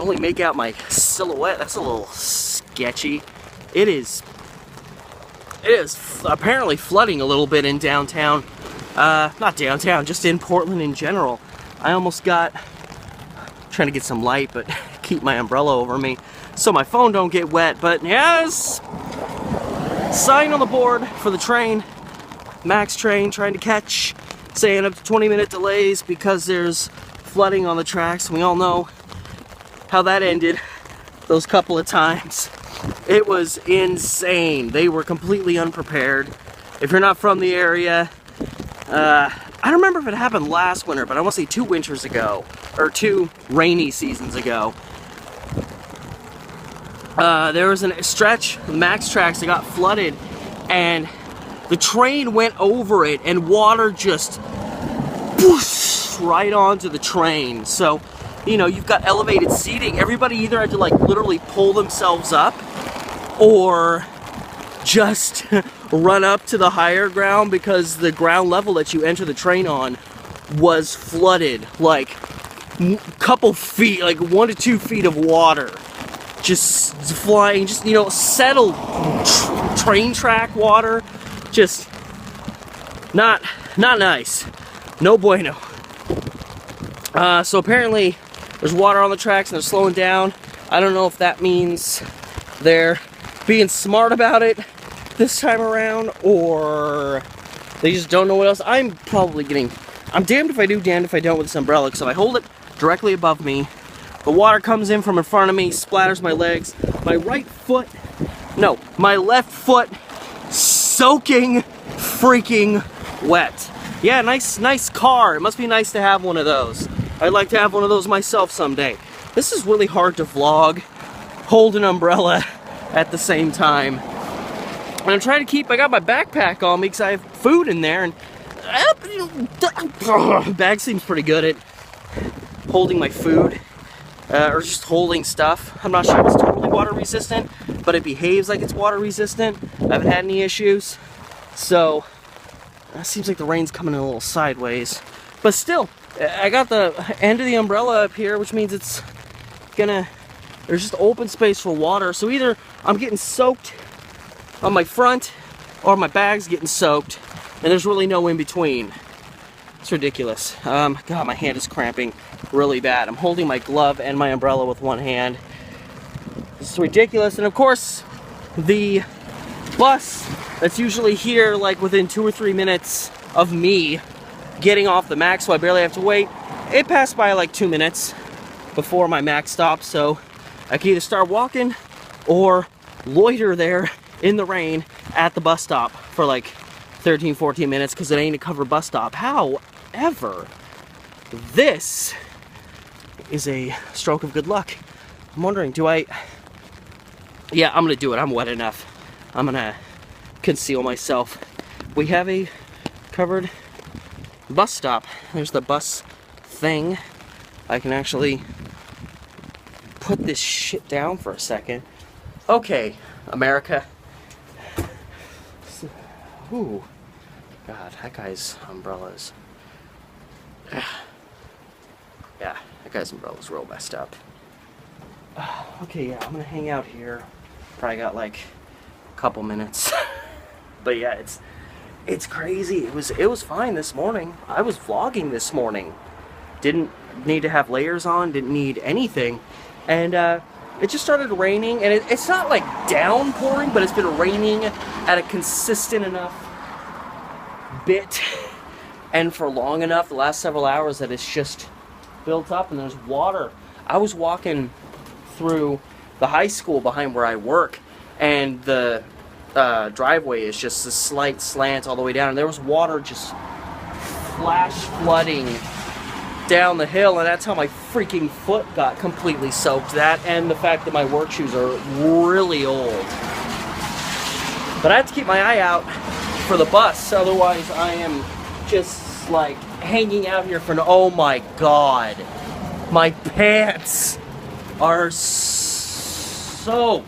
only make out my silhouette. That's a little sketchy. It is apparently flooding a little bit in downtown. Not downtown, just in Portland in general. I almost got, trying to get some light, but keep my umbrella over me so my phone don't get wet. But yes, sign on the board for the train, Max train, trying to catch, saying up to 20-minute delays because there's flooding on the tracks. We all know how that ended those couple of times. It was insane. They were completely unprepared. If you're not from the area, I don't remember if it happened last winter, but I want to say 2 winters ago, or 2 rainy seasons ago. There was a stretch, the Max tracks, that got flooded, and the train went over it, and water just whoosh, right onto the train. So, you know, you've got elevated seating. Everybody either had to like literally pull themselves up or just run up to the higher ground because the ground level that you enter the train on was flooded. Like a couple feet, like 1 to 2 feet of water just flying, just, you know, settled train track water. Just not nice. No bueno. So apparently there's water on the tracks and they're slowing down. I don't know if that means they're being smart about it this time around or they just don't know what else. I'm damned if I do, damned if I don't with this umbrella, because if I hold it directly above me, the water comes in from in front of me, splatters my legs, my left foot soaking freaking wet. Yeah, nice car. It must be nice to have one of those. I'd like to have one of those myself someday. This is really hard to vlog, hold an umbrella at the same time. And I'm trying to keep, I got my backpack on me because I have food in there, and the bag seems pretty good at holding my food, or just holding stuff. I'm not sure if it's totally water resistant, but it behaves like it's water resistant. I haven't had any issues. So, it seems like the rain's coming in a little sideways. But still, I got the end of the umbrella up here, which means it's gonna, there's just open space for water. So either I'm getting soaked on my front or my bag's getting soaked, and there's really no in between. It's ridiculous. God, my hand is cramping really bad. I'm holding my glove and my umbrella with one hand. It's ridiculous. And of course, the bus that's usually here like within 2 or 3 minutes of me getting off the Max, so I barely have to wait, it passed by like 2 minutes before my Max stopped, so I can either start walking or loiter there in the rain at the bus stop for like 13, 14 minutes because it ain't a covered bus stop. However, this is a stroke of good luck. I'm wondering, yeah, I'm gonna do it. I'm wet enough. I'm gonna conceal myself. We have a covered bus stop. There's the bus thing. I can actually put this shit down for a second. Okay, America. Ooh. God, that guy's umbrella's... Yeah, that guy's umbrella's real messed up. Okay, yeah, I'm gonna hang out here. Probably got like a couple minutes. But yeah, it's crazy. It was fine this morning. I was vlogging this morning. Didn't need to have layers on, didn't need anything. And it just started raining, and it's not like downpouring, but it's been raining at a consistent enough bit and for long enough the last several hours that it's just built up and there's water. I was walking through the high school behind where I work, and the driveway is just a slight slant all the way down, and there was water just flash flooding down the hill, and that's how my freaking foot got completely soaked. That and the fact that my work shoes are really old. But I have to keep my eye out for the bus, otherwise I am just like hanging out here for oh my god, my pants are soaked.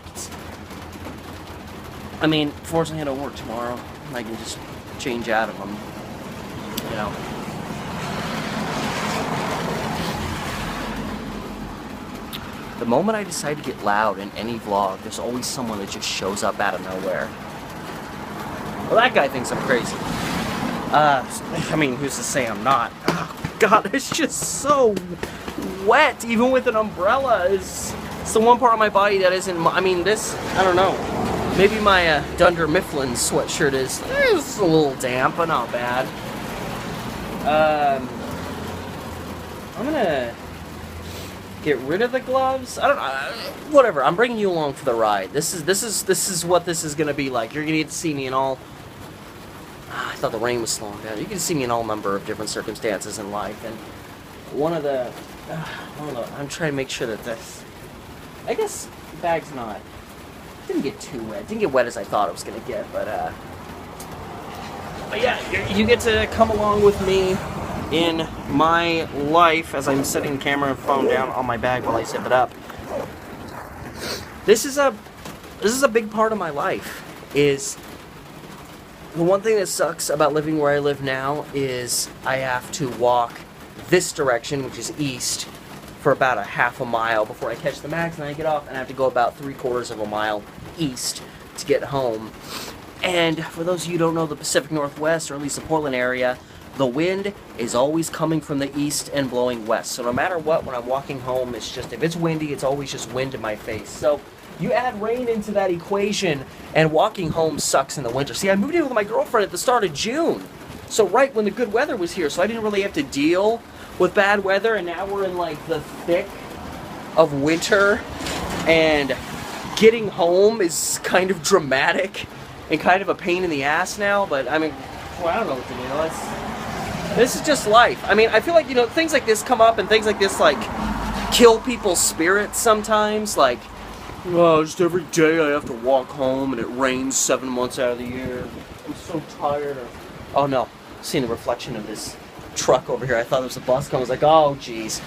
I mean, fortunately I don't work tomorrow. I can just change out of them, you know. the moment I decide to get loud in any vlog, there's always someone that just shows up out of nowhere. Well, that guy thinks I'm crazy. I mean, who's to say I'm not? Oh, God, it's just so wet, even with an umbrella. It's the one part of my body that isn't, I mean, this, I don't know. Maybe my Dunder Mifflin sweatshirt is a little damp, but not bad. I'm gonna get rid of the gloves. I don't know. Whatever. I'm bringing you along for the ride. This is what this is gonna be like. You're gonna get to see me in all. I thought the rain was slowing down. You can see me in all number of different circumstances in life, and one of the. I don't know. I'm trying to make sure that this. I guess the bag's not. Didn't get too wet. Didn't get wet as I thought it was gonna get, but yeah, you get to come along with me in my life as I'm setting the camera and phone down on my bag while I zip it up. This is a big part of my life. Is the one thing that sucks about living where I live now is I have to walk this direction, which is east, for about a half a mile before I catch the max, and I get off and I have to go about 3/4 of a mile east to get home. And for those of you who don't know the Pacific Northwest, or at least the Portland area, the wind is always coming from the east and blowing west. So no matter what, when I'm walking home, it's just, if it's windy, it's always just wind in my face. So you add rain into that equation, and walking home sucks in the winter. See, I moved in with my girlfriend at the start of June. So right when the good weather was here, so I didn't really have to deal with bad weather, and now we're in like the thick of winter, and getting home is kind of dramatic and kind of a pain in the ass now. But I mean, well, I don't know what to do. This is just life. I mean, I feel like, you know, things like this come up, and things like this like kill people's spirits sometimes. Like, oh, just every day I have to walk home and it rains 7 months out of the year. I'm so tired. Oh no, seeing the reflection of this truck over here. I thought there was a bus coming. I was like, oh jeez.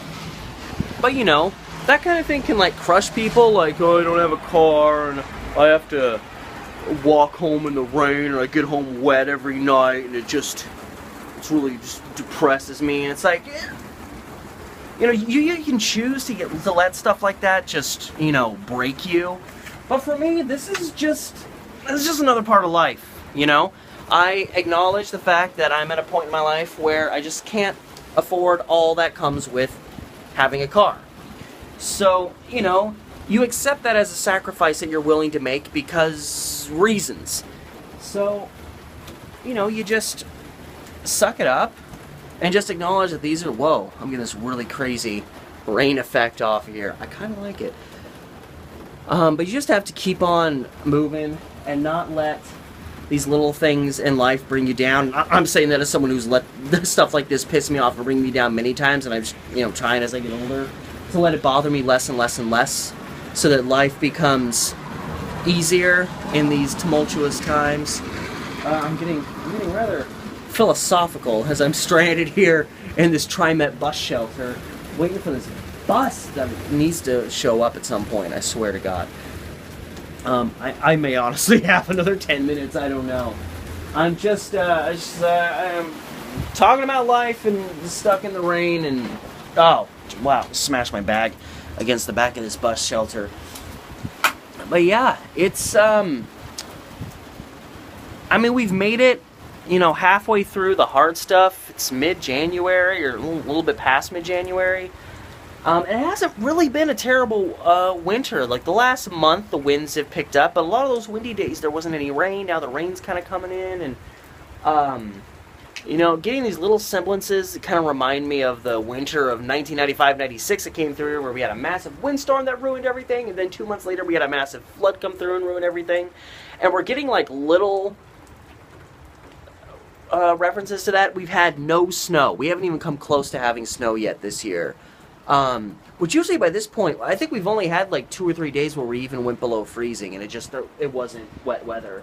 But you know, that kind of thing can like crush people. Like, oh, I don't have a car and I have to walk home in the rain, or I get home wet every night, and it's really just depresses me. And it's like, you know, you can choose to let stuff like that just, you know, break you. But for me, this is just another part of life, you know? I acknowledge the fact that I'm at a point in my life where I just can't afford all that comes with having a car. So, you know, you accept that as a sacrifice that you're willing to make because reasons. So, you know, you just suck it up and just acknowledge that these are, whoa, I'm getting this really crazy rain effect off of here. I kind of like it. But you just have to keep on moving and not let these little things in life bring you down. I'm saying that as someone who's let stuff like this piss me off and bring me down many times, and I'm just, you know, trying as I get older to let it bother me less and less and less, so that life becomes easier in these tumultuous times. I'm getting rather philosophical as I'm stranded here in this Trimet bus shelter, waiting for this bus that needs to show up at some point, I swear to God. I may honestly have another 10 minutes, I don't know. I'm just I'm talking about life and stuck in the rain, and oh, wow, smashed my bag against the back of this bus shelter. But yeah, it's, I mean, we've made it, you know, halfway through the hard stuff. It's mid-January, or a little bit past mid-January. It hasn't really been a terrible winter. Like the last month, the winds have picked up, but a lot of those windy days, there wasn't any rain. Now the rain's kind of coming in, and, you know, getting these little semblances that kind of remind me of the winter of 1995-96 that came through, where we had a massive windstorm that ruined everything, and then 2 months later we had a massive flood come through and ruin everything. And we're getting like little references to that. We've had no snow. We haven't even come close to having snow yet this year. Which usually by this point, I think we've only had like 2 or 3 days where we even went below freezing, and it wasn't wet weather.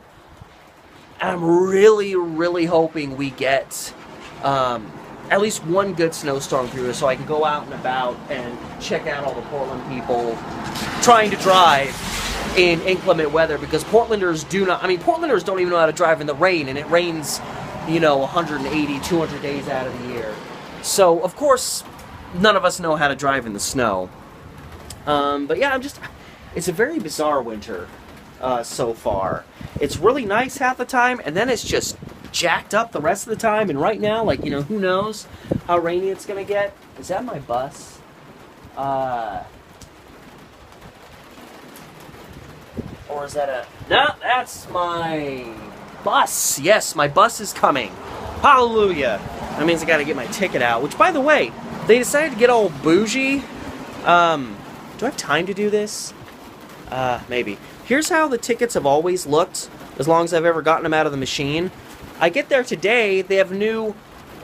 And I'm really, really hoping we get at least one good snowstorm through, so I can go out and about and check out all the Portland people trying to drive in inclement weather, because Portlanders Portlanders don't even know how to drive in the rain, and it rains, you know, 180, 200 days out of the year. So, of course, none of us know how to drive in the snow. But yeah, it's a very bizarre winter so far. It's really nice half the time, and then it's just jacked up the rest of the time. And right now, like, you know, who knows how rainy it's gonna get. Is that my bus? Or is that a... No, that's my bus. Yes, my bus is coming. Hallelujah. That means I gotta get my ticket out. Which, by the way, they decided to get all bougie. Do I have time to do this? Maybe. Here's how the tickets have always looked, as long as I've ever gotten them out of the machine. I get there today, they have new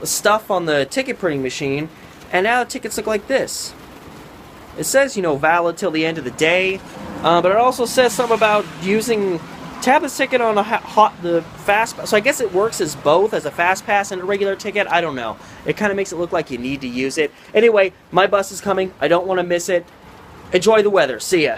stuff on the ticket printing machine, and now the tickets look like this. It says, you know, valid till the end of the day, but it also says something about tap a ticket on the fast pass. So I guess it works as both, as a fast pass and a regular ticket. I don't know. It kind of makes it look like you need to use it. Anyway, my bus is coming. I don't want to miss it. Enjoy the weather. See ya.